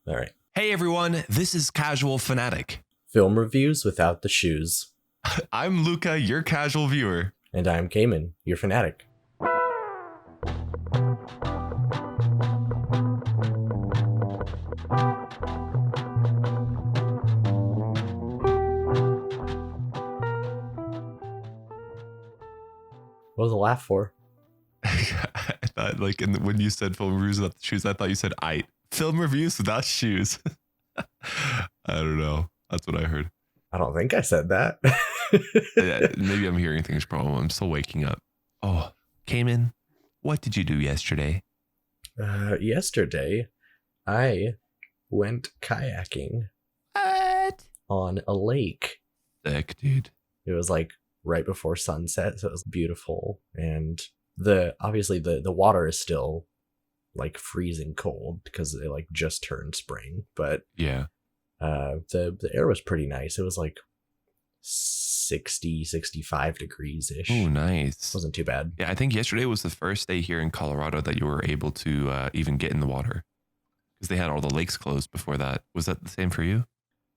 All right. Hey everyone, this is Casual Fanatic. Film reviews without the shoes. I'm Luca, your casual viewer. And I'm Cayman, your fanatic. What was the laugh for? I thought, like, when you said film reviews without the shoes, I thought you said film reviews without shoes. I don't know. That's what I heard. I don't think I said that. Maybe I'm hearing things wrong. I'm still waking up. Oh, Cayman, what did you do yesterday? Yesterday, I went kayaking. What? On a lake. Sick, dude. It was like right before sunset, so it was beautiful. And obviously the water is still like freezing cold because it like just turned spring. But yeah, the air was pretty nice. It was like 65 degrees ish. Oh, nice. Wasn't too bad. Yeah, I think yesterday was the first day here in Colorado that you were able to even get in the water because they had all the lakes closed before that. Was that the same for you?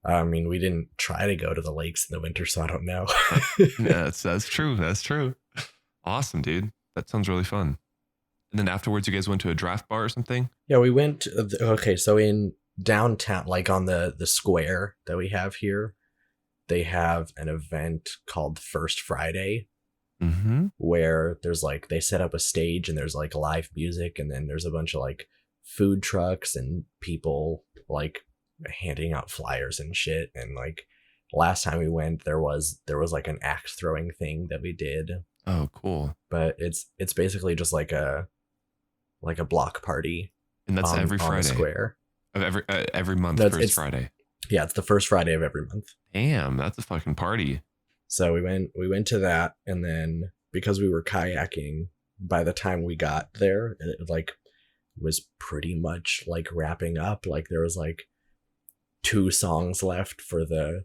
I mean, we didn't try to go to the lakes in the winter, so I don't know. Yeah, that's true. That's true. Awesome, dude. That sounds really fun. And then afterwards, you guys went to a draft bar or something? Yeah, we went. Okay, so in downtown, like on the square that we have here, they have an event called First Friday, where there's like, they set up a stage and there's like live music, and then there's a bunch of like food trucks and people like handing out flyers and shit. And like last time we went, there was like an axe throwing thing that we did. Oh, cool. But it's basically just like a block party. And that's every Friday. On the square. Of every month, first Friday. Yeah, it's the first Friday of every month. Damn, that's a fucking party. So we went to that, and then because we were kayaking, by the time we got there, it like was pretty much like wrapping up. Like there was like 2 songs left for the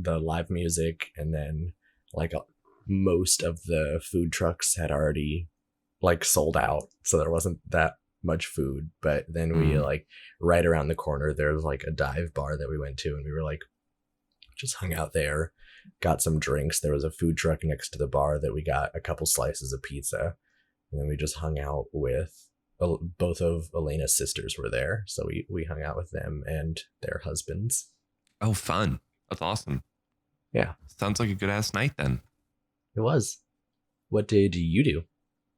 live music, and then like most of the food trucks had already like sold out, so there wasn't that much food. But then we like right around the corner there was like a dive bar that we went to, and we were like just hung out there, got some drinks. There was a food truck next to the bar that we got a couple slices of pizza, and then we just hung out with both of Elena's sisters were there, so we hung out with them and their husbands. Oh, fun. That's awesome. Yeah, sounds like a good ass night then. It was. What did you do?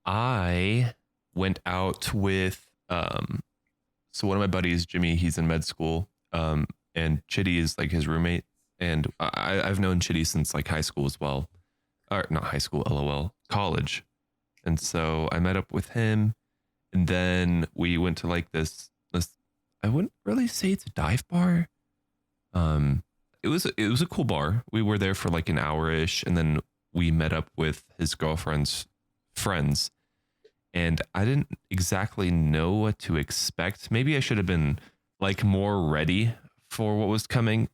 I went out with so one of my buddies, Jimmy, he's in med school, and Chitty is like his roommate, and I've known Chitty since like high school as well, or not high school, lol, college. And so I met up with him, and then we went to like this I wouldn't really say it's a dive bar. It was a cool bar. We were there for like an hour-ish, and then we met up with his girlfriend's friends, and I didn't exactly know what to expect. Maybe I should have been like more ready for what was coming,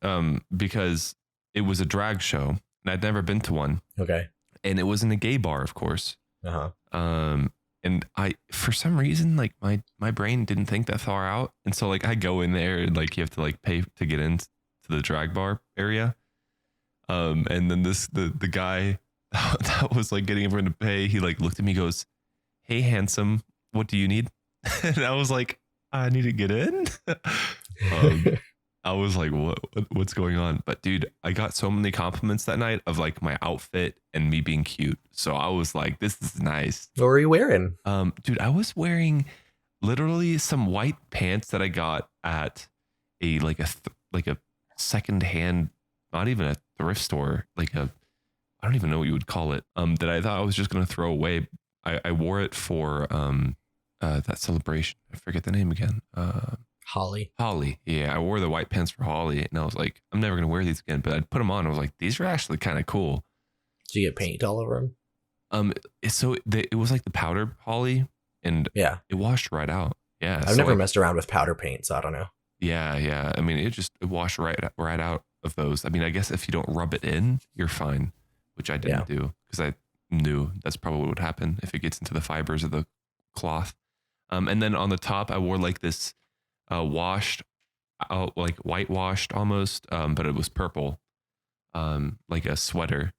because it was a drag show and I'd never been to one. Okay. And it wasn't a gay bar, of course. And I, for some reason, like my brain didn't think that far out. And so like I go in there and like you have to like pay to get into the drag bar area. And then the guy that was like getting everyone to pay, he like looked at me, goes, "Hey, handsome, what do you need?" And I was like, "I need to get in." I was like, what's going on? But dude, I got so many compliments that night of like my outfit and me being cute. So I was like, this is nice. What were you wearing? Dude, I was wearing literally some white pants that I got at a secondhand, not even a thrift store, like I don't even know what you would call it. That I thought I was just gonna throw away. I wore it for that celebration. I forget the name again. Holly. Yeah, I wore the white pants for Holly, and I was like, I'm never gonna wear these again. But I'd put them on. I was like, these are actually kind of cool. Did you get paint all over them? It was like the powder Holly, and yeah, it washed right out. Yeah, I've never messed around with powder paint, so I don't know. Yeah. I mean, it washed right out of those. I mean, I guess if you don't rub it in, you're fine, which I didn't do because I knew that's probably what would happen if it gets into the fibers of the cloth. And then on the top, I wore like this washed. like whitewashed almost, but it was purple, like a sweater.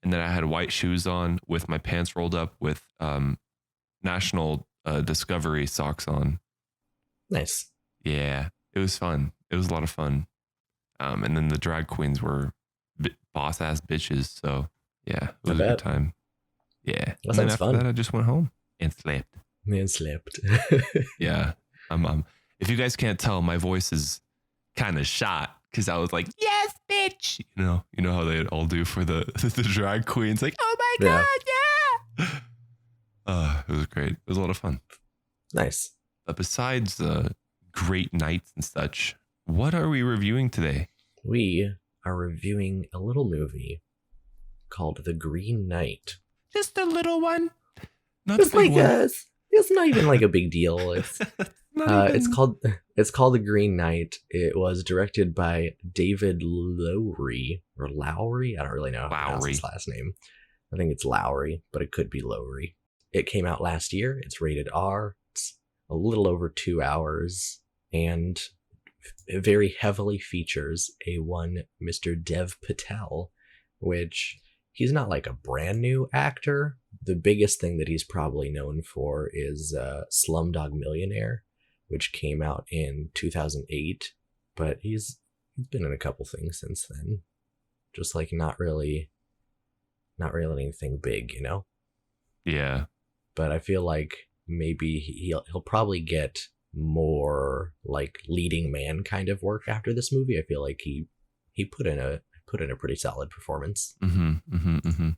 And then I had white shoes on with my pants rolled up with National Discovery socks on. Nice. Yeah, it was fun. It was a lot of fun. And then the drag queens were boss ass bitches. So yeah, it was a good time. Yeah. That and then sounds after fun. that, I just went home and slept. Man slept. Yeah. If you guys can't tell, my voice is kind of shot because I was like, yes, bitch. You know how they all do for the the drag queens, like, oh my Yeah. god, yeah. It was great. It was a lot of fun. Nice. But besides great nights and such, what are we reviewing today? We are reviewing a little movie called The Green Knight. Just a little one. Not It's the big like one. it's not even like a big deal. It's it's called The Green Knight. It was directed by David Lowery or Lowry. I don't really know how to pronounce his last name. I think it's Lowry, but it could be Lowery. It came out last year. It's rated R. It's a little over 2 hours, and it very heavily features a one Mr. Dev Patel, which he's not like a brand new actor. The biggest thing that he's probably known for is Slumdog Millionaire, which came out in 2008. But he's been in a couple things since then. Just like not really anything big, you know? Yeah. But I feel like maybe he'll probably get more like leading man kind of work after this movie. I feel like he put in a pretty solid performance.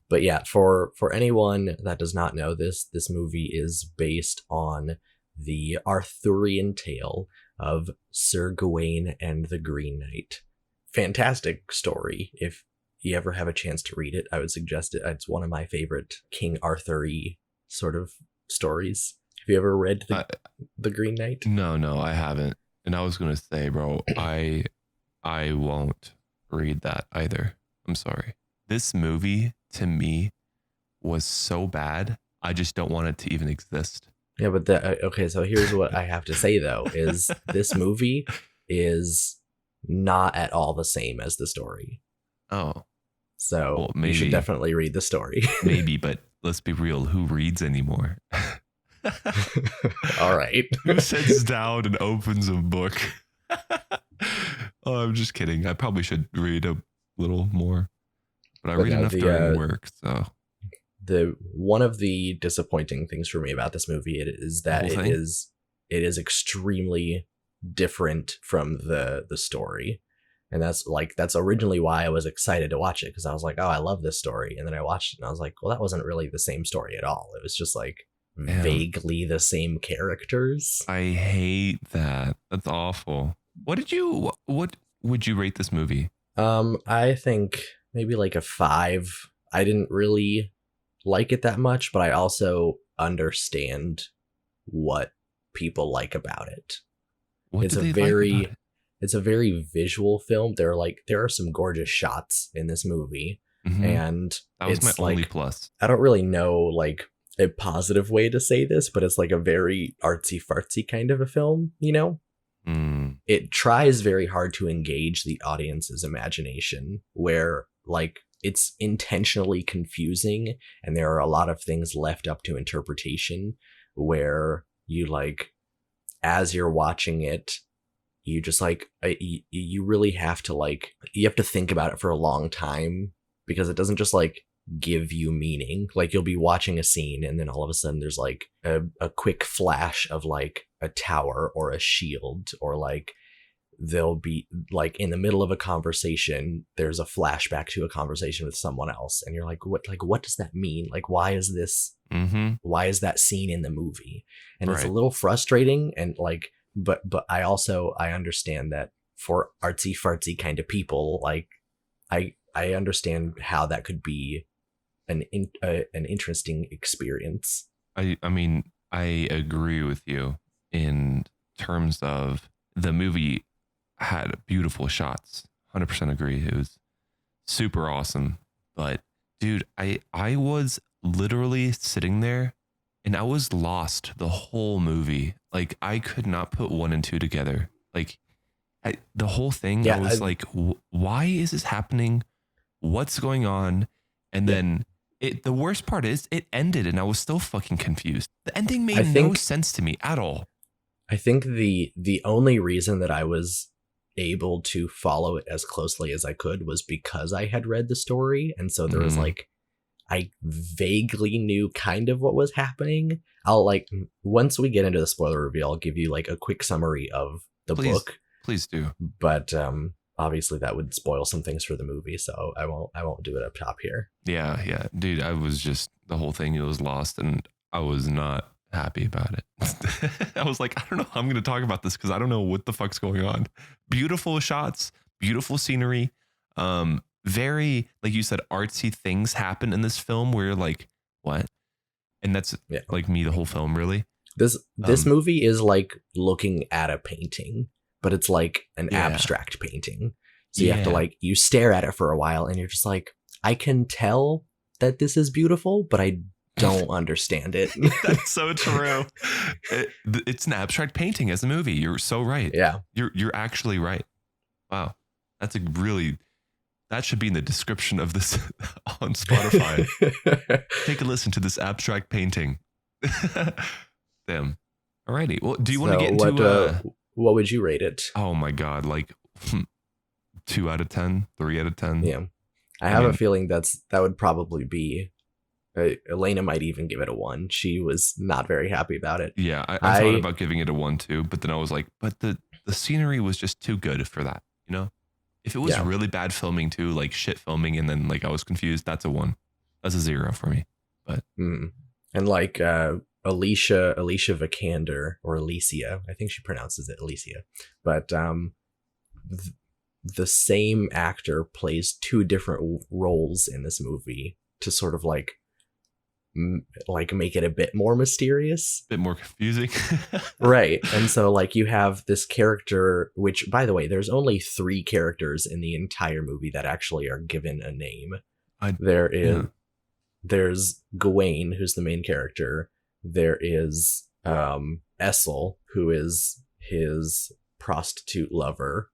But yeah, for anyone that does not know this movie is based on the Arthurian tale of Sir Gawain and the Green Knight. Fantastic story. If you ever have a chance to read it, I would suggest it. It's one of my favorite King Arthur-y sort of stories. Have you ever read the Green Knight? No, I haven't. And I was gonna say, bro, I won't read that either. I'm sorry. This movie to me was so bad. I just don't want it to even exist. Yeah, but okay. So here's what I have to say though: is this movie is not at all the same as the story. Oh, so well, maybe, you should definitely read the story. Maybe, but let's be real. Who reads anymore? All right. Who sits down and opens a book? Oh, I'm just kidding. I probably should read a little more, but I read enough during work. So one of the disappointing things for me about this movie is that it is extremely different from the story. And that's originally why I was excited to watch it, because I was like, oh, I love this story. And then I watched it and I was like, well, that wasn't really the same story at all. It was just like vaguely the same characters. I hate that. That's awful. What would you rate this movie? I think maybe like a 5. I didn't really like it that much, but I also understand what people like about it. It's a very visual film. There are some gorgeous shots in this movie, and that was my only plus. I don't really know like a positive way to say this, but it's like a very artsy fartsy kind of a film, you know? It tries very hard to engage the audience's imagination, where like it's intentionally confusing and there are a lot of things left up to interpretation, where you like, as you're watching it, you just like you really have to think about it for a long time, because it doesn't just like give you meaning. Like you'll be watching a scene and then all of a sudden there's like a quick flash of like a tower or a shield, or like they'll be like in the middle of a conversation, there's a flashback to a conversation with someone else, and you're like, what does that mean? Like, why is that scene in the movie? And It's a little frustrating, and like, but I understand that for artsy fartsy kind of people, like I understand how that could be an interesting experience. I mean, I agree with you in terms of the movie had beautiful shots. 100% agree. It was super awesome. But dude, I was literally sitting there and I was lost the whole movie. Like I could not put 1 and 2 together. Like The whole thing, Yeah, I was like, why is this happening? What's going on? And then the worst part is it ended and I was still fucking confused. The ending made no sense to me at all. I think the only reason that I was able to follow it as closely as I could was because I had read the story. And so there was like, I vaguely knew kind of what was happening. I'll like, once we get into the spoiler reveal, I'll give you like a quick summary of the book. Please do. But obviously that would spoil some things for the movie, so I won't do it up top here. Yeah, dude, I was just, the whole thing, it was lost and I was not happy about it. I was like, I don't know how I'm going to talk about this because I don't know what the fuck's going on. Beautiful shots, beautiful scenery, very, like you said, artsy things happen in this film where you're like, what? And that's like me the whole film, really. This movie is like looking at a painting, but it's like an abstract painting. So you have to like, you stare at it for a while and you're just like, I can tell that this is beautiful, but I don't understand it. That's so true. It's an abstract painting as a movie. You're so right. Yeah. You're actually right. Wow. That's that should be in the description of this on Spotify. Take a listen to this abstract painting. Damn. Alrighty. Well, do you want to get into what would you rate it? Oh my God. Like 2 out of 10, 3 out of 10. Yeah. I have a feeling that would probably be, Elena might even give it a 1. She was not very happy about it. Yeah. I thought about giving it a 1 too, but then I was like, but the scenery was just too good for that. You know, if it was really bad filming too, like shit filming, and then like I was confused, that's a 1. That's a 0 for me. But and like Alicia Vikander, or Alicia, I think she pronounces it Alicia, but the same actor plays 2 different roles in this movie to sort of like make it a bit more mysterious, a bit more confusing. Right. And so like you have this character, which by the way, there's only 3 characters in the entire movie that actually are given a name. There's Gawain, who's the main character. There is Essel, who is his prostitute lover.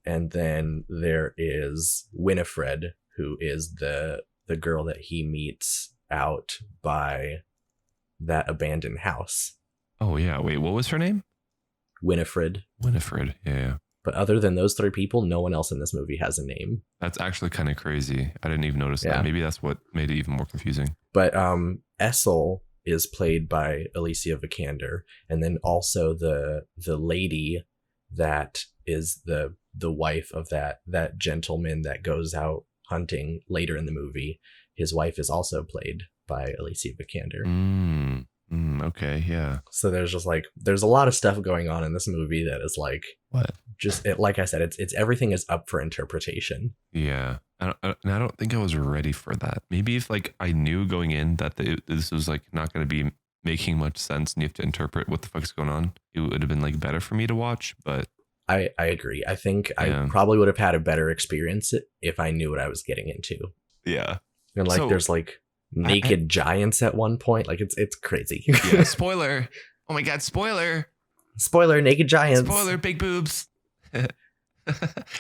And then there is Winifred, who is the girl that he meets out by that abandoned house. Oh yeah, wait, what was her name? Winifred, yeah. But other than those 3 people, no one else in this movie has a name. That's actually kind of crazy. I didn't even notice that. Maybe that's what made it even more confusing. But Essel is played by Alicia Vikander, and then also the lady that is the wife of that gentleman that goes out hunting later in the movie. His wife is also played by Alicia Vikander. Okay, yeah. So there's a lot of stuff going on in this movie that is like, what? Just like I said, it's everything is up for interpretation. Yeah, I don't think I was ready for that. Maybe if like I knew going in that this was like not going to be making much sense and you have to interpret what the fuck's going on, it would have been like better for me to watch. But I agree. I think I probably would have had a better experience if I knew what I was getting into. Yeah. And like there's like naked giants at one point. Like it's crazy. Yeah. Spoiler. Oh my God. Spoiler. Naked giants. Spoiler. Big boobs.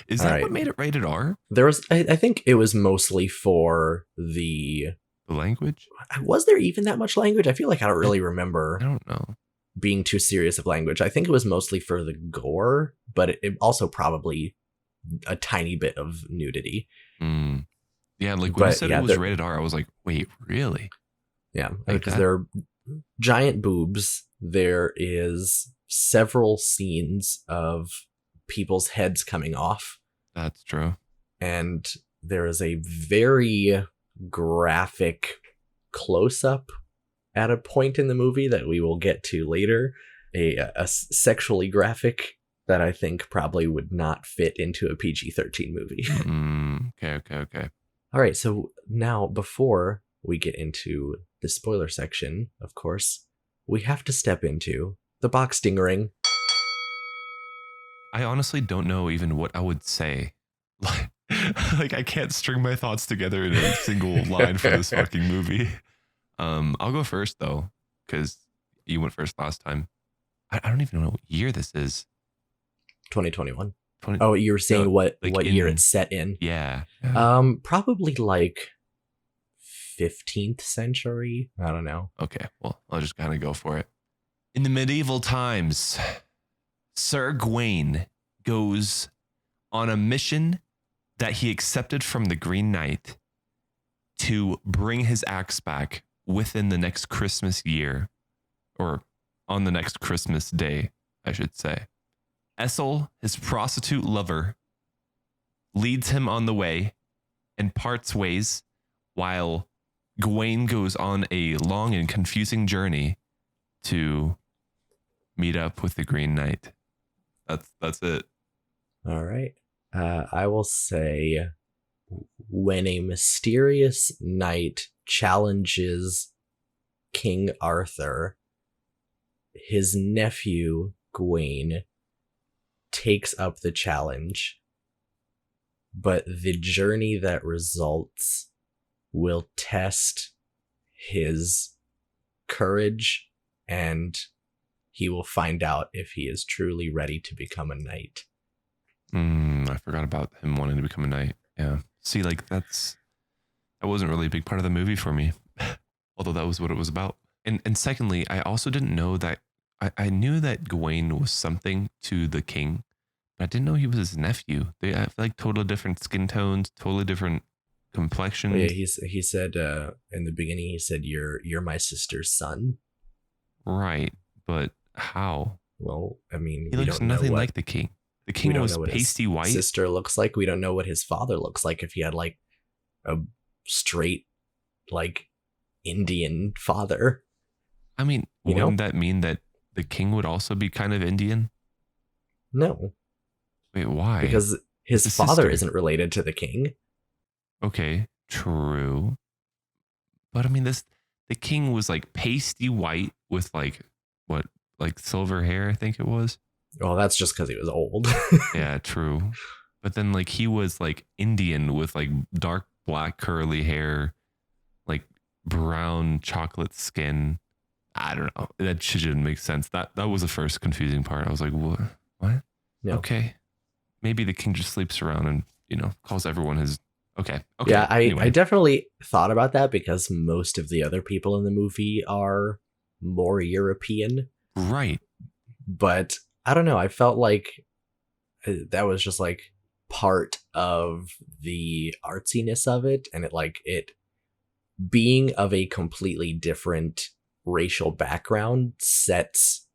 Is that what made it rated R? There was, I think it was mostly for the language. Was there even that much language? I feel like I don't really remember. I don't know. Being too serious of language. I think it was mostly for the gore, but it also probably a tiny bit of nudity. Yeah, like when you said it was rated R, I was like, wait, really? Yeah, because there are giant boobs. There is several scenes of people's heads coming off. That's true. And there is a very graphic close-up at a point in the movie that we will get to later, a sexually graphic that I think probably would not fit into a PG-13 movie. Okay. All right, so now before we get into the spoiler section, of course, we have to step into the box ding ring. I honestly don't know even what I would say. Like I can't string my thoughts together in a single line for this fucking movie. I'll go first though, because you went first last time. I don't even know what year this is. 2021. 20, Oh, you were saying no, what like year in, it's set in? yeah. Probably like 15th century. I don't know. Okay, well, I'll just kind of go for it. In the medieval times, Sir Gawain goes on a mission that he accepted from the Green Knight to bring his axe back within the next Christmas year, or on the next Christmas day, I should say. Essel, his prostitute lover, leads him on the way and parts ways while Gawain goes on a long and confusing journey to meet up with the Green Knight. That's it. All right. I will say when a mysterious knight challenges King Arthur, his nephew Gawain takes up the challenge, but the journey that results will test his courage, and he will find out if he is truly ready to become a knight. I forgot about him wanting to become a knight. Yeah. See, like that wasn't really a big part of the movie for me, although that was what it was about. And secondly, I also didn't know that I knew that Gawain was something to the king, but I didn't know he was his nephew. They have like totally different skin tones, totally different complexions. Oh, yeah, he said in the beginning, he said, "You're my sister's son." Right, but how? Well, I mean, He looks nothing like the king. The king was pasty white. Sister looks like. We don't know what his father looks like, if he had like a straight like Indian father. I mean, wouldn't that mean that the king would also be kind of Indian? No. Wait, why? Because his father isn't related to the king. Okay, true. But I mean, the king was like pasty white with like silver hair, I think it was. Well, that's just because he was old. Yeah, true. But then like he was like Indian with like dark black curly hair, like brown chocolate skin. I don't know. That shit didn't make sense. That was the first confusing part. I was like, what? No. Okay. Maybe the king just sleeps around and, calls everyone his. Okay. Yeah, anyway. I definitely thought about that because most of the other people in the movie are more European. Right. But I don't know. I felt like that was just like part of the artsiness of it. And it being of a completely different racial background sets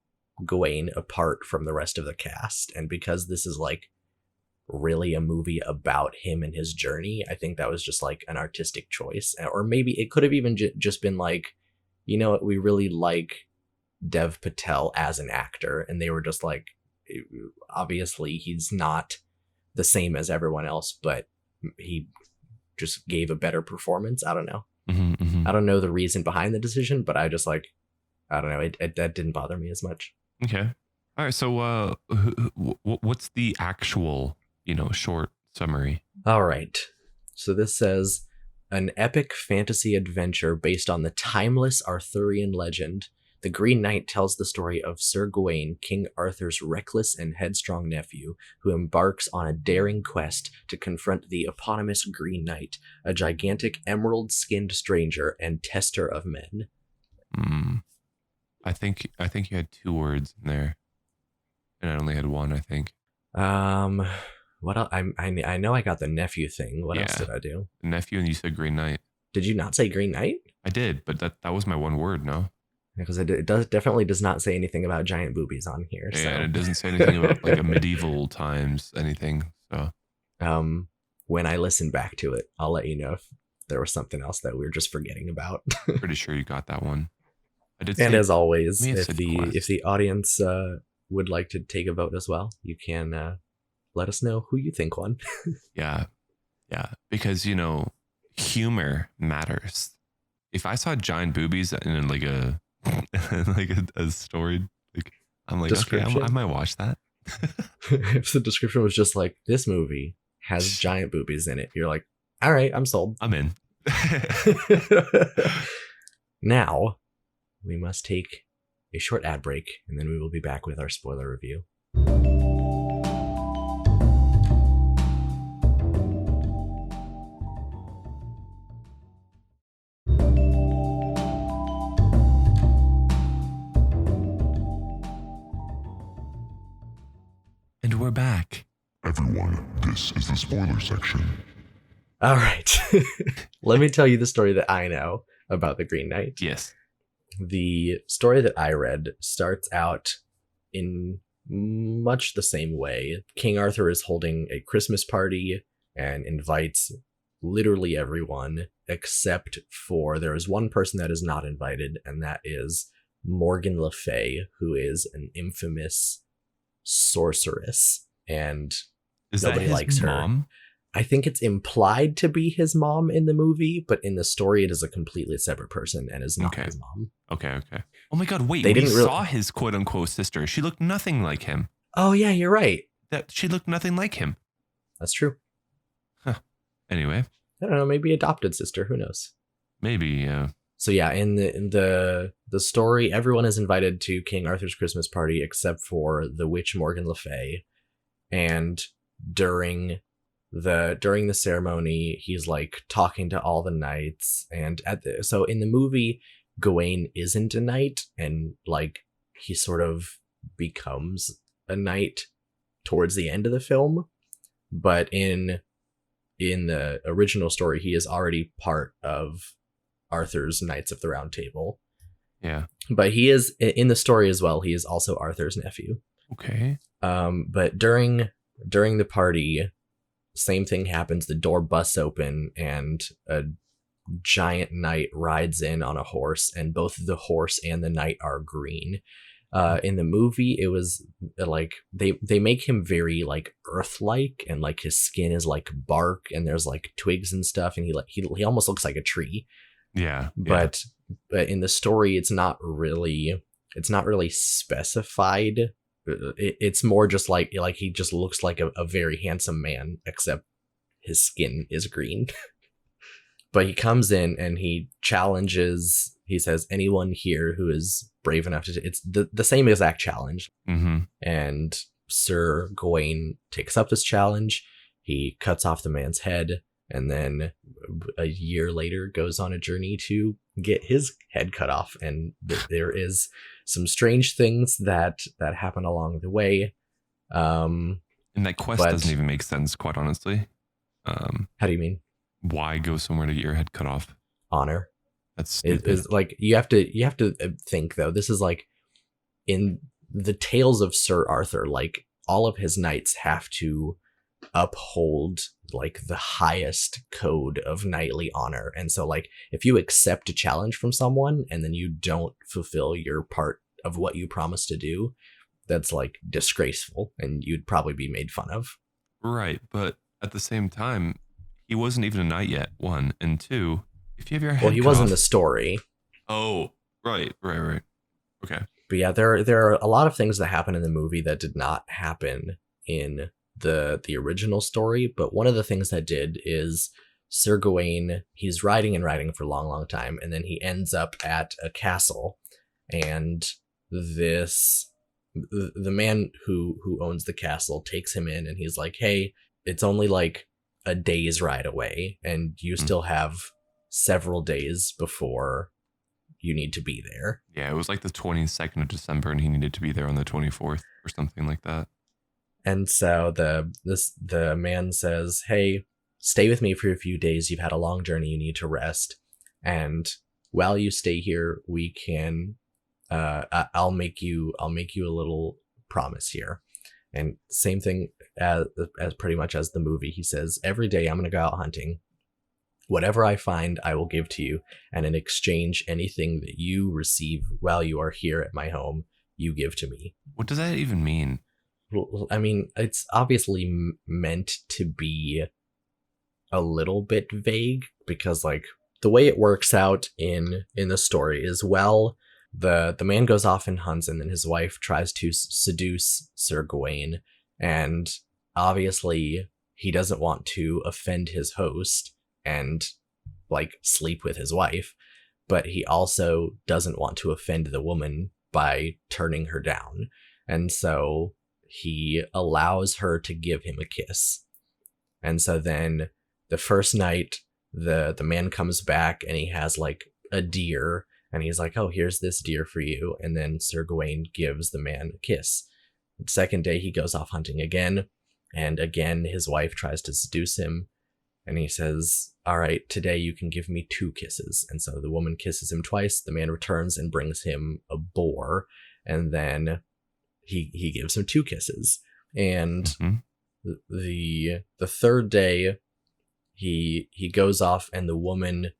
Gawain apart from the rest of the cast. And because this is like really a movie about him and his journey, I think that was just like an artistic choice. Or maybe it could have even just been like, you know what, we really like Dev Patel as an actor, and they were just like, obviously he's not the same as everyone else, but he just gave a better performance. I don't know. I don't know the reason behind the decision, but I just like, I don't know, that didn't bother me as much. Okay. All right, so what's the actual short summary? All right, so this says, an epic fantasy adventure based on the timeless Arthurian legend. The Green Knight tells the story of Sir Gawain, King Arthur's reckless and headstrong nephew, who embarks on a daring quest to confront the eponymous Green Knight, a gigantic emerald-skinned stranger and tester of men. I think you had 2 words in there, and I only had 1. I think. What else? I know I got the nephew thing. What else did I do? The nephew, and you said Green Knight. Did you not say Green Knight? I did, but that was my 1 word. No. Because it definitely does not say anything about giant boobies on here. Yeah, so. and it doesn't say anything about like a medieval times anything. So, when I listen back to it, I'll let you know if there was something else that we were just forgetting about. Pretty sure you got that one. I did. And as always, if the audience would like to take a vote as well, you can let us know who you think won. Yeah, because humor matters. If I saw giant boobies in like a a story, like I'm like, okay, I might watch that. If the description was just like, this movie has giant boobies in it, you're like, all right, I'm sold. I'm in. Now we must take a short ad break, and then we will be back with our spoiler review. Everyone, this is the spoiler section. All right. Let me tell you the story that I know about the Green Knight. Yes. The story that I read starts out in much the same way. King Arthur is holding a Christmas party and invites literally everyone except for there is one person that is not invited, and that is Morgan Le Fay, who is an infamous sorceress, and Is nobody that his likes her. mom? I think it's implied to be his mom in the movie, but in the story, it is a completely separate person and is not Okay. his mom. Okay. Oh my God! Wait, They we didn't really- saw his quote unquote sister. She looked nothing like him. Oh yeah, you're right. She looked nothing like him. That's true. Anyway, I don't know, maybe adopted sister. Who knows? maybe. So yeah, in the story, everyone is invited to King Arthur's Christmas party except for the witch Morgan Le Fay, and during the ceremony, he's like talking to all the knights, and so in the movie, Gawain isn't a knight, and like he sort of becomes a knight towards the end of the film, but in the original story, he is already part of Arthur's Knights of the Round Table. Yeah. But he is in the story as well. He is also Arthur's nephew. Okay. But during the party, same thing happens. The door busts open and a giant knight rides in on a horse, and both the horse and the knight are green. In the movie, it was like they make him very like earth-like, and like his skin is like bark, and there's like twigs and stuff, and he almost looks like a tree. Yeah. But in the story, it's not really specified. It's more just like he just looks like a very handsome man, except his skin is green. But he comes in and he challenges. He says, anyone here who is brave enough to... It's the same exact challenge. Mm-hmm. And Sir Gawain takes up this challenge. He cuts off the man's head, and then a year later goes on a journey to get his head cut off. And there is some strange things that happen along the way. And that quest doesn't even make sense, quite honestly. How do you mean? Why go somewhere to get your head cut off? Honor. That's stupid. Is like you have to think, though. This is like in the Tales of Sir Arthur, like all of his knights have to uphold like the highest code of knightly honor. And so like if you accept a challenge from someone and then you don't fulfill your part of what you promised to do, that's like disgraceful, and you'd probably be made fun of. Right, but at the same time, he wasn't even a knight yet, one. And two, if you have your head Well, he cut was in off- the story. Oh, right. Okay. But yeah, there are a lot of things that happen in the movie that did not happen in the original story. But one of the things that did is Sir Gawain, he's riding for a long time, and then he ends up at a castle, and the man who owns the castle takes him in, and he's like, hey, it's only like a day's ride away, and you still have several days before you need to be there. Yeah, it was like the 22nd of December, and he needed to be there on the 24th or something like that. And so the man says, hey, stay with me for a few days. You've had a long journey. You need to rest. And while you stay here, we can, I'll make you a little promise here. And same thing as pretty much as the movie. He says, every day I'm going to go out hunting. Whatever I find, I will give to you. And in exchange, anything that you receive while you are here at my home, you give to me. What does that even mean? I mean, it's obviously meant to be a little bit vague, because like the way it works out in the story is, well, the man goes off and hunts, and then his wife tries to seduce Sir Gawain, and obviously he doesn't want to offend his host and like sleep with his wife, but he also doesn't want to offend the woman by turning her down. And so he allows her to give him a kiss. And so then the first night, the man comes back and he has like a deer, and he's like, oh, here's this deer for you. And then Sir Gawain gives the man a kiss. The second day he goes off hunting again, And again, his wife tries to seduce him. And he says, all right, today you can give me 2 kisses. And so the woman kisses him twice. The man returns and brings him a boar. And then he gives him 2 kisses. And the third day, he goes off and the woman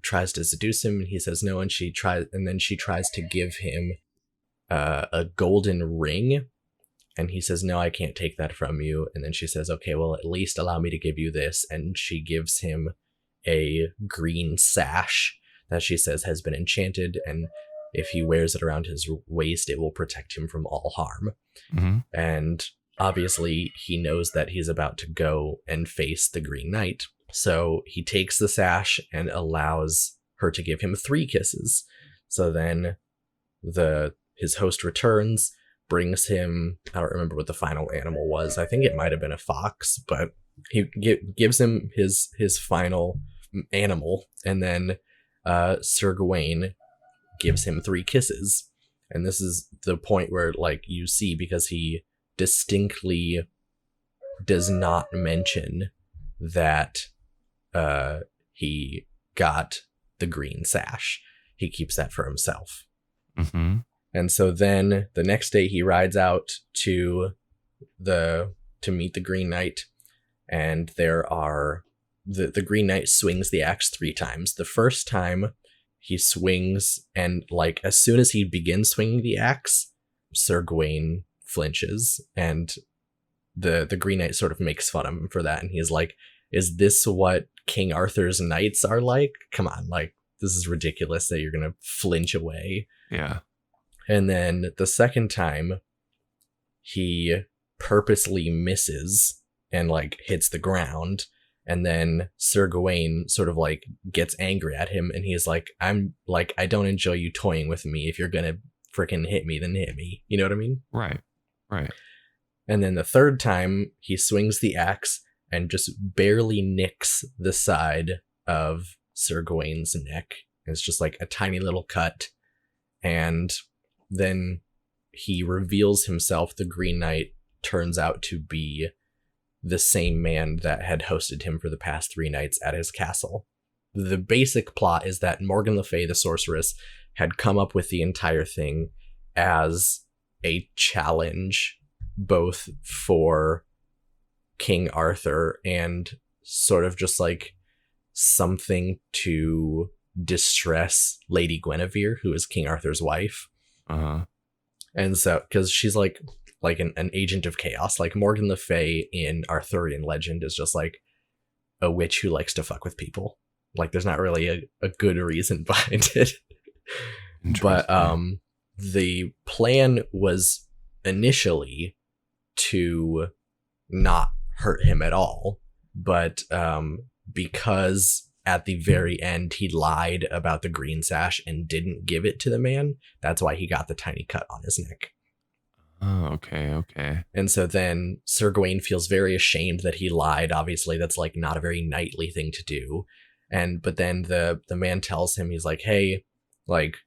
tries to seduce him. And he says no. And then she tries to give him a golden ring. And he says, no, I can't take that from you. And then she says, okay, well, at least allow me to give you this. And she gives him a green sash that she says has been enchanted. And if he wears it around his waist, it will protect him from all harm. And obviously, he knows that he's about to go and face the Green Knight. So he takes the sash and allows her to give him 3 kisses. So then his host returns, brings him, I don't remember what the final animal was. I think it might have been a fox, but he gives him his final animal. And then Sir Gawain gives him 3 kisses. And this is the point where, like, you see, because he distinctly does not mention that he got the green sash. He keeps that for himself. And so then the next day he rides out to meet the Green Knight, and there are the Green Knight swings the axe 3 times. The first time he swings, and like as soon as he begins swinging the axe, Sir Gawain flinches, and the Green Knight sort of makes fun of him for that, and he's like, is this what King Arthur's knights are like? Come on, like, this is ridiculous that you're gonna flinch away. Yeah. And then the second time, he purposely misses and like hits the ground. And then Sir Gawain sort of like gets angry at him, and he's like, I don't enjoy you toying with me. If you're gonna freaking hit me, then hit me. You know what I mean? Right. And then the third time, he swings the axe and just barely nicks the side of Sir Gawain's neck. It's just like a tiny little cut. And then he reveals himself. The Green Knight turns out to be the same man that had hosted him for the past 3 nights at his castle. The basic plot is that Morgan Le Fay, the sorceress, had come up with the entire thing as a challenge, both for King Arthur and sort of just like something to distress Lady Guinevere, who is King Arthur's wife. And so, because she's like an agent of chaos, like Morgan Le Fay in Arthurian legend is just like a witch who likes to fuck with people. Like, there's not really a good reason behind it. But the plan was initially to not hurt him at all, but because at the very end he lied about the green sash and didn't give it to the man, that's why he got the tiny cut on his neck. Oh, okay. And so then Sir Gawain feels very ashamed that he lied. Obviously, that's like not a very knightly thing to do. But then the man tells him, he's like, hey, like,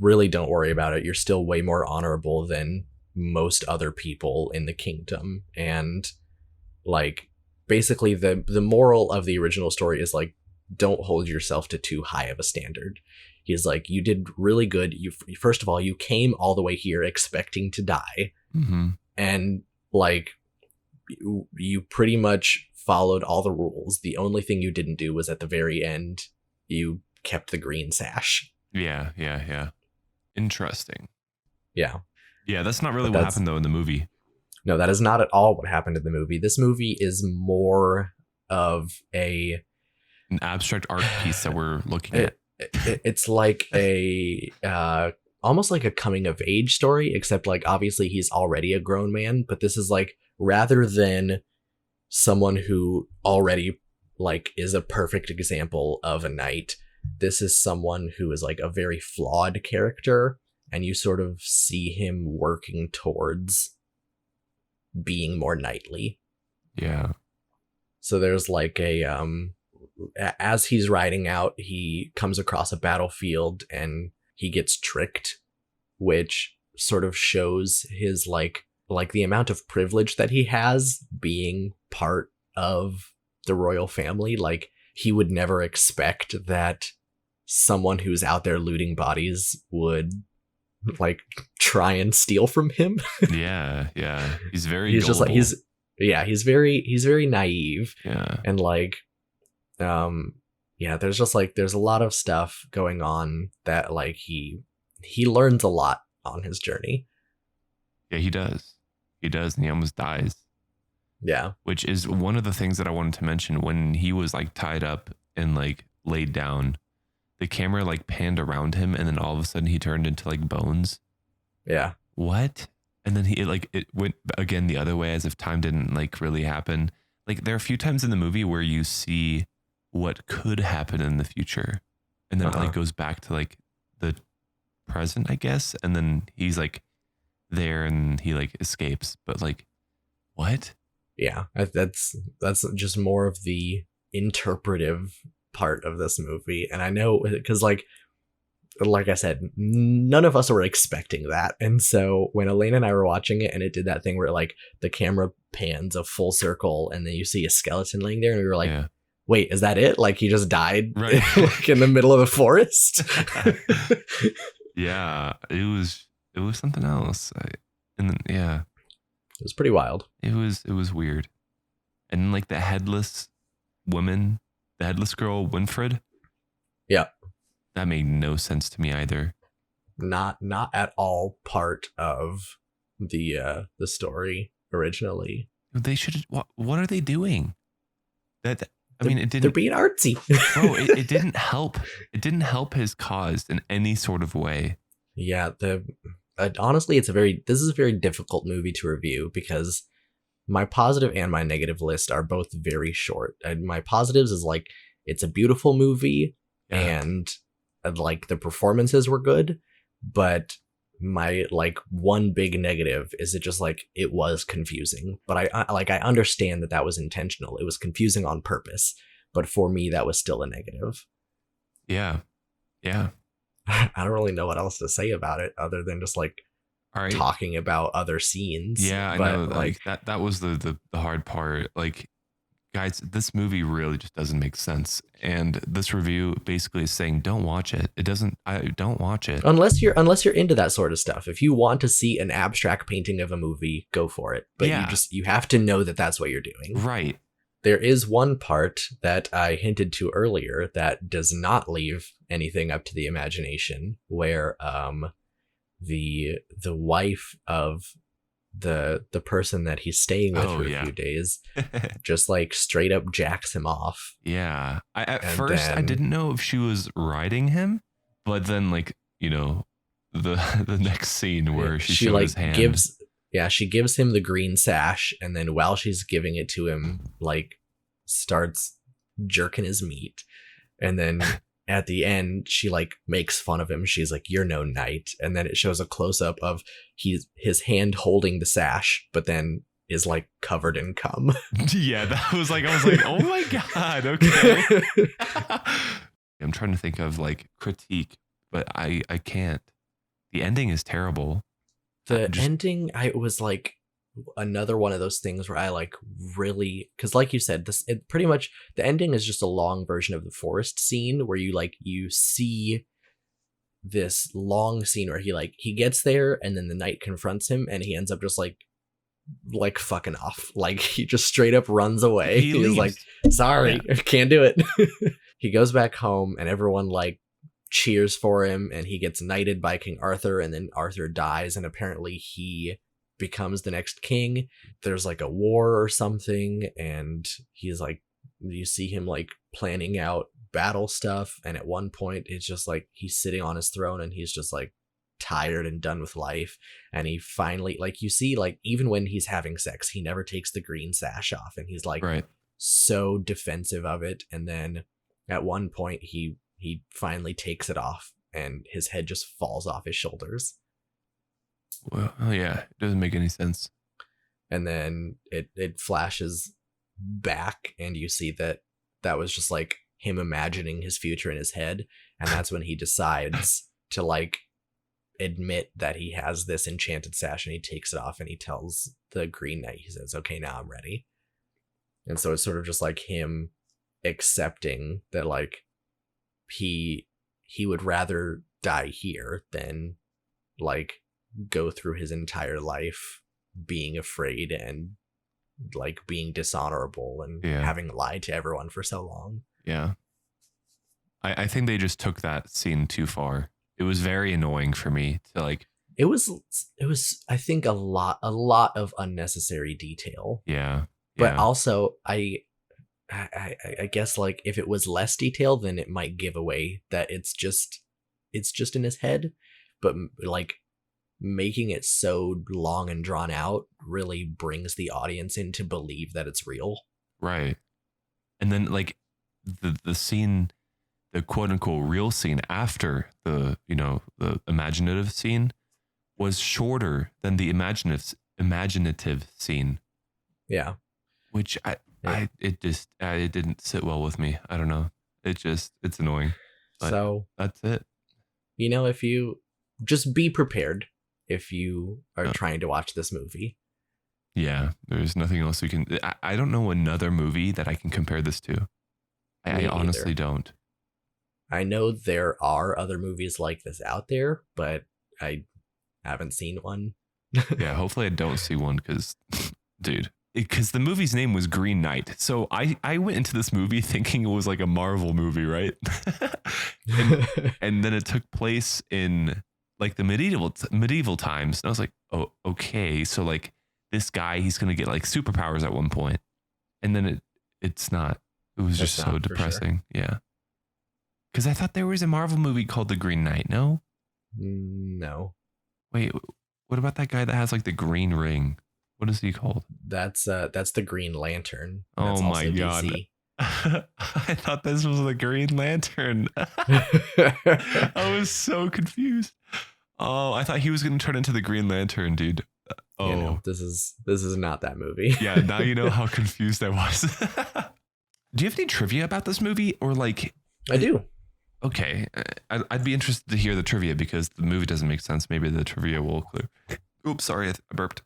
really don't worry about it. You're still way more honorable than most other people in the kingdom. And like, basically the moral of the original story is like, don't hold yourself to too high of a standard. He's like, you did really good. You, first of all, you came all the way here expecting to die. And like, you pretty much followed all the rules. The only thing you didn't do was at the very end, you kept the green sash. Yeah. Interesting. Yeah, that's not really what happened though in the movie. No, that is not at all what happened in the movie. This movie is more of an abstract art piece that we're looking at. It's like a almost like a coming of age story, except like obviously he's already a grown man, but this is like, rather than someone who already like is a perfect example of a knight, this is someone who is like a very flawed character, and you sort of see him working towards being more knightly. Yeah. So there's like as he's riding out, he comes across a battlefield and he gets tricked, which sort of shows his like like the amount of privilege that he has being part of the royal family. Like, he would never expect that someone who's out there looting bodies would like try and steal from him. Yeah. He's very. He's just like gullible. he's very naive. Yeah. And like there's just like there's a lot of stuff going on that like he learns a lot on his journey. Yeah, he does. And he almost dies. Yeah. Which is one of the things that I wanted to mention. When he was like tied up and like laid down, the camera like panned around him, and then all of a sudden he turned into like bones. Yeah. What? And then it went again the other way, as if time didn't like really happen. Like, there are a few times in the movie where you see what could happen in the future, and then it like goes back to like the present, I guess. And then he's like there and he like escapes, but like, what? Yeah, that's just more of the interpretive part of this movie. And I know because like I said, none of us were expecting that. And so when Elena and I were watching it and it did that thing where like the camera pans a full circle and then you see a skeleton laying there, and we were like, wait, is that it? Like, he just died Right. like in the middle of the forest? Yeah, it was something else. It was pretty wild. It was weird. And then like the headless woman, the headless girl, Winfred. Yeah. That made no sense to me either. Not at all part of the story originally. They should. What are they doing? It didn't. They're being artsy. Bro, it didn't help. It didn't help his cause in any sort of way. Yeah. Honestly, this is a very difficult movie to review because my positive and my negative list are both very short. And my positives is like, it's a beautiful movie and like the performances were good, but my like one big negative is it just like it was confusing. But I understand that was intentional. It was confusing on purpose, but for me that was still a negative. Yeah. I don't really know what else to say about it other than just like talking about other scenes. Yeah, I know. Like that was the hard part. Like, guys, this movie really just doesn't make sense. And this review basically is saying, don't watch it. Don't watch it. Unless you're into that sort of stuff. If you want to see an abstract painting of a movie, go for it. But you have to know that that's what you're doing. Right. There is one part that I hinted to earlier that does not leave anything up to the imagination, where the wife of the person that he's staying with for a few days just like straight up jacks him off. Yeah. At first I didn't know if she was riding him, but then like, the next scene where she shows like his hand. She gives him the green sash, and then while she's giving it to him, like starts jerking his meat. And then at the end, she like makes fun of him. She's like, "You're no knight." And then it shows a close up of his hand holding the sash, but then is like covered in cum. Yeah, I was like, oh my God. Okay. I'm trying to think of like critique, but I can't. The ending is terrible. The ending, I was like another one of those things where I like really, because like you said, pretty much the ending is just a long version of the forest scene where you see this long scene where he gets there and then the knight confronts him and he ends up just like fucking off. Like, he just straight up runs away. He's like, sorry, can't do it. He goes back home and everyone like cheers for him, and he gets knighted by King Arthur, and then Arthur dies, and apparently he becomes the next king. There's like a war or something, and he's like, you see him like planning out battle stuff, and at one point it's just like he's sitting on his throne and he's just like tired and done with life, and he finally, like, you see, like, even when he's having sex, he never takes the green sash off, and he's like so defensive of it, and then at one point he finally takes it off and his head just falls off his shoulders. Well, yeah, it doesn't make any sense. And then it flashes back and you see that was just like him imagining his future in his head, and that's when he decides to like admit that he has this enchanted sash, and he takes it off and he tells the Green Knight, he says, okay, now I'm ready. And so it's sort of just like him accepting that like he would rather die here than like go through his entire life being afraid and like being dishonorable and having lied to everyone for so long. Yeah. I think they just took that scene too far. It was very annoying for me to like. It was I think a lot of unnecessary detail. Yeah. But also I guess like if it was less detail, then it might give away that it's just in his head. But like making it so long and drawn out really brings the audience in to believe that it's real. Right. And then like the scene, the quote unquote real scene after the imaginative scene was shorter than the imaginative scene. Yeah. Which it didn't sit well with me. I don't know. It's annoying. But so that's it. If you just be prepared if you are trying to watch this movie. Yeah, there's nothing else we can. I don't know another movie that I can compare this to. I honestly don't. I know there are other movies like this out there, but I haven't seen one. Yeah, hopefully I don't see one because, dude, because the movie's name was Green Knight. So I went into this movie thinking it was like a Marvel movie, right? and then it took place in like the medieval times. And I was like, oh, okay. So like this guy, he's going to get like superpowers at one point. And then it's not. It was just so depressing. Sure. Yeah. Because I thought there was a Marvel movie called The Green Knight. No? No. Wait, what about that guy that has like the green ring? What is he called? That's the Green Lantern. That's my God. I thought this was the Green Lantern. I was so confused. Oh, I thought he was going to turn into the Green Lantern, dude. Oh, this is not that movie. Yeah, now you know how confused I was. Do you have any trivia about this movie or like? I do. Okay, I'd be interested to hear the trivia because the movie doesn't make sense. Maybe the trivia will clear. Oops, sorry, I burped.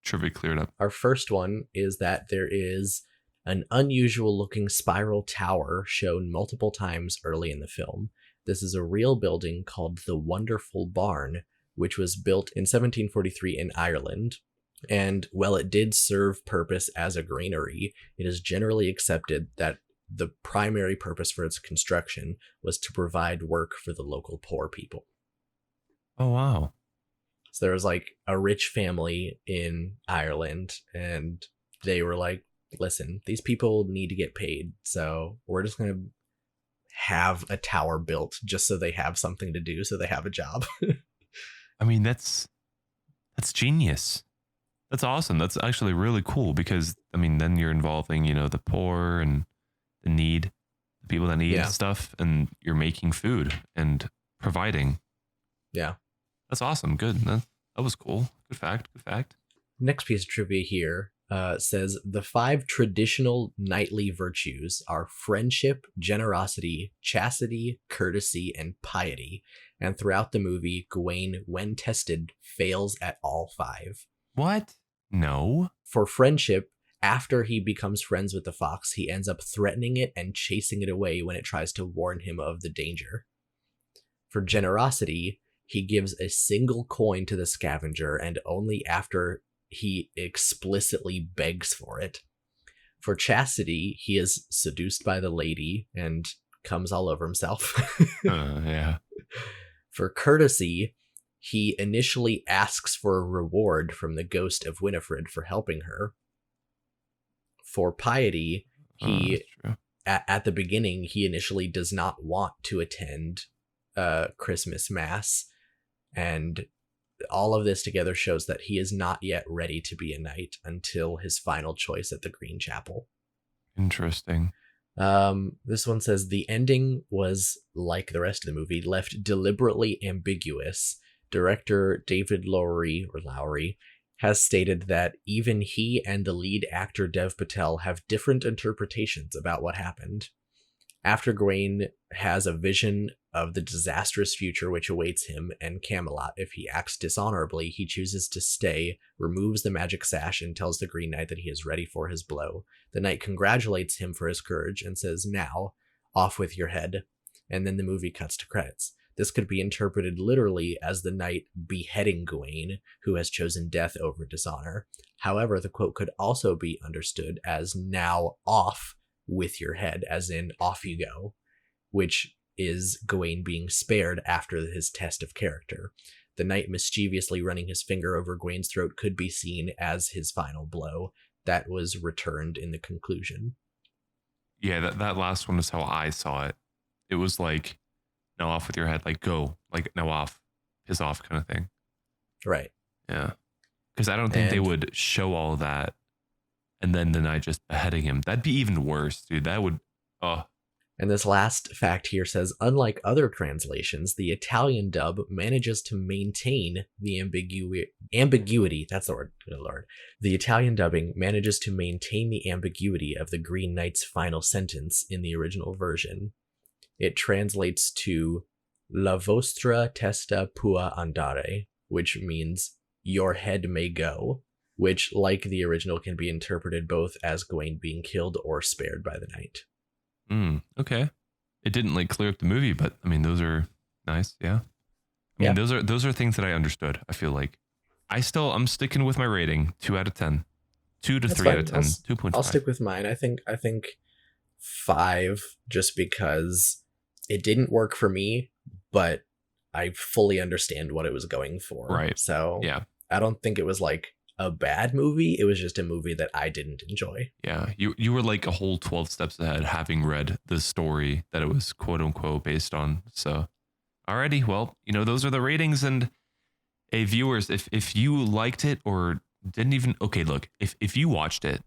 Trivia cleared up. Our first one is that there is an unusual looking spiral tower shown multiple times early in the film. This is a real building called the Wonderful Barn, which was built in 1743 in Ireland. And while it did serve purpose as a granary, it is generally accepted that the primary purpose for its construction was to provide work for the local poor people. Oh, wow. So there was like a rich family in Ireland, and they were like, listen, these people need to get paid, so we're just going to have a tower built just so they have something to do, so they have a job. I mean, that's genius. That's awesome. That's actually really cool because, I mean, then you're involving, the poor and the people that need stuff, and you're making food and providing. Yeah. That's awesome. Good. That was cool. Good fact. Next piece of trivia here says the 5 traditional knightly virtues are friendship, generosity, chastity, courtesy, and piety. And throughout the movie, Gawain, when tested, fails at all 5. What? No. For friendship, after he becomes friends with the fox, he ends up threatening it and chasing it away when it tries to warn him of the danger. For generosity, he gives a single coin to the scavenger, and only after he explicitly begs for it. For chastity, he is seduced by the lady and comes all over himself. Yeah. For courtesy, he initially asks for a reward from the ghost of Winifred for helping her. For piety, he at the beginning, he initially does not want to attend Christmas Mass. And all of this together shows that he is not yet ready to be a knight until his final choice at the Green Chapel. Interesting. This one says the ending was, like the rest of the movie, left deliberately ambiguous. Director David Lowery has stated that even he and the lead actor Dev Patel have different interpretations about what happened. After Gawain has a vision of the disastrous future which awaits him and Camelot if he acts dishonorably, he chooses to stay, removes the magic sash, and tells the Green Knight that he is ready for his blow. The knight congratulates him for his courage and says, "Now, off with your head." And then the movie cuts to credits. This could be interpreted literally as the knight beheading Gawain, who has chosen death over dishonor. However, the quote could also be understood as "now off with your head," as in off you go, which is Gawain being spared after his test of character. The knight mischievously running his finger over Gawain's throat could be seen as his final blow. That was returned in the conclusion. Yeah, that last one is how I saw it. It was like, now off with your head, like go, like now off, piss off kind of thing. Right. Yeah. Because I don't think they And- would show all that and then the knight just beheading him. That'd be even worse, dude. That would, oh, And this last fact here says, unlike other translations, the Italian dub manages to maintain the ambiguity. That's the word, good Lord. The Italian dubbing manages to maintain the ambiguity of the Green Knight's final sentence in the original version. It translates to "La vostra testa può andare," which means "your head may go," which, like the original, can be interpreted both as Gawain being killed or spared by the knight. Okay. It didn't like clear up the movie, but I mean, those are nice. Yeah. I mean, Yeah. those are things that I understood. I feel like I'm sticking with my rating, 2 out of 10, 2 to That's 3 out fine. of 10, 2.5. I'll stick with mine. I think 5, just because it didn't work for me, but I fully understand what it was going for. Right. So Yeah. I don't think it was like a bad movie. It was just a movie that I didn't enjoy. Yeah. You were like a whole 12 steps ahead, having read the story that it was quote unquote based on. So, alrighty. Well, those are the ratings. And hey, viewers, if you liked it or didn't even, okay, look, if you watched it,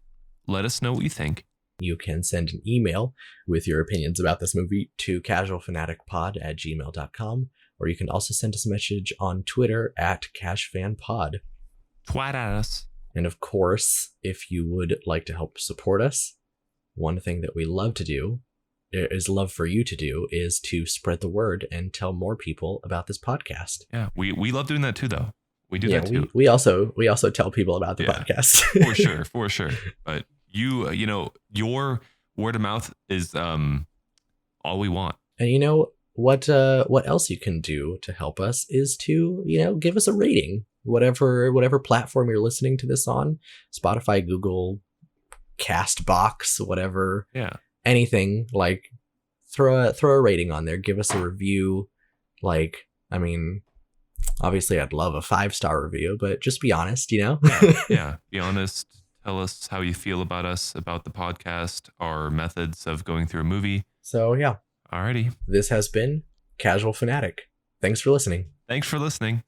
let us know what you think. You can send an email with your opinions about this movie to casualfanaticpod@gmail.com, or you can also send us a message on Twitter @cashfanpod. Twat at us. And of course, if you would like to help support us, one thing that we love to do, is love for you to do, is to spread the word and tell more people about this podcast. Yeah. We love doing that too, though. We do that too. we also tell people about the Yeah. podcast. For sure. But your word of mouth is all we want. And what else you can do to help us is to give us a rating, whatever platform you're listening to this on, Spotify, Google, Castbox, whatever. Yeah. Anything, like throw a rating on there, give us a review. Like, I mean, obviously I'd love a 5-star review, but just be honest, Yeah. Be honest. Tell us how you feel about us, about the podcast, our methods of going through a movie. So yeah, Alrighty. this has been Casual Fanatic. Thanks for listening. Thanks for listening.